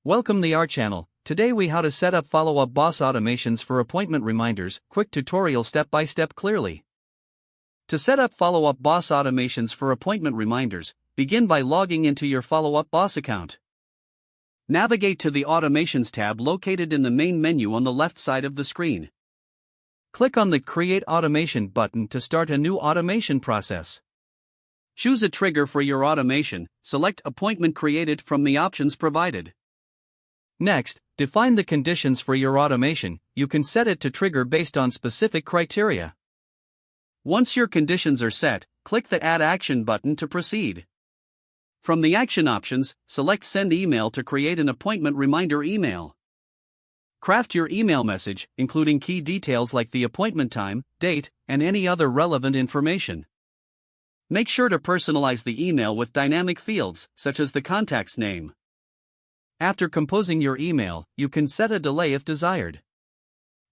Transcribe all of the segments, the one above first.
Welcome to our channel. Today we how to set up follow-up boss automations for appointment reminders, quick tutorial step-by-step clearly. To set up follow-up boss automations for appointment reminders, begin by logging into your follow-up boss account. Navigate to the Automations tab located in the main menu on the left side of the screen. Click on the Create Automation button to start a new automation process. Choose a trigger for your automation, select Appointment Created from the options provided. Next, define the conditions for your automation. You can set it to trigger based on specific criteria. Once your conditions are set, click the Add Action button to proceed. From the action options, select Send Email to create an appointment reminder email. Craft your email message, including key details like the appointment time, date, and any other relevant information. Make sure to personalize the email with dynamic fields, such as the contact's name. After composing your email, you can set a delay if desired.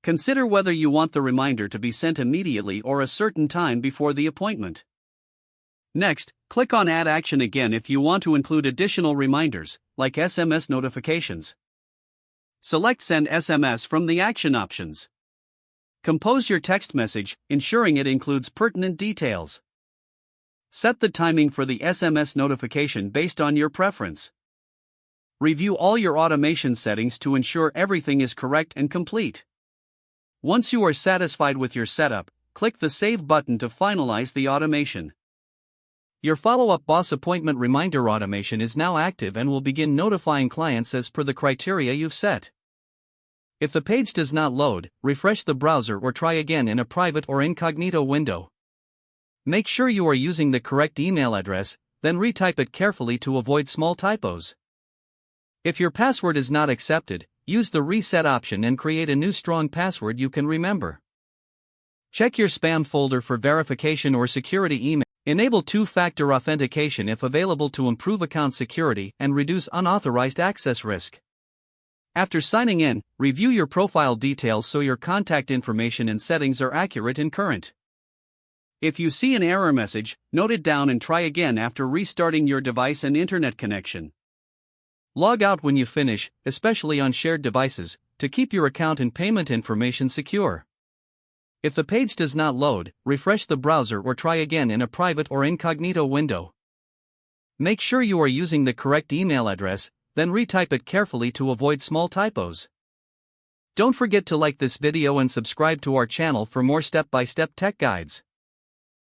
Consider whether you want the reminder to be sent immediately or a certain time before the appointment. Next, click on Add Action again if you want to include additional reminders, like SMS notifications. Select Send SMS from the action options. Compose your text message, ensuring it includes pertinent details. Set the timing for the SMS notification based on your preference. Review all your automation settings to ensure everything is correct and complete. Once you are satisfied with your setup, click the Save button to finalize the automation. Your follow-up boss appointment reminder automation is now active and will begin notifying clients as per the criteria you've set. If the page does not load, refresh the browser or try again in a private or incognito window. Make sure you are using the correct email address, then retype it carefully to avoid small typos. If your password is not accepted, use the Reset option and create a new strong password you can remember. Check your spam folder for verification or security email. Enable two-factor authentication if available to improve account security and reduce unauthorized access risk. After signing in, review your profile details so your contact information and settings are accurate and current. If you see an error message, note it down and try again after restarting your device and internet connection. Log out when you finish, especially on shared devices, to keep your account and payment information secure. If the page does not load, refresh the browser or try again in a private or incognito window. Make sure you are using the correct email address, then retype it carefully to avoid small typos. Don't forget to like this video and subscribe to our channel for more step-by-step tech guides.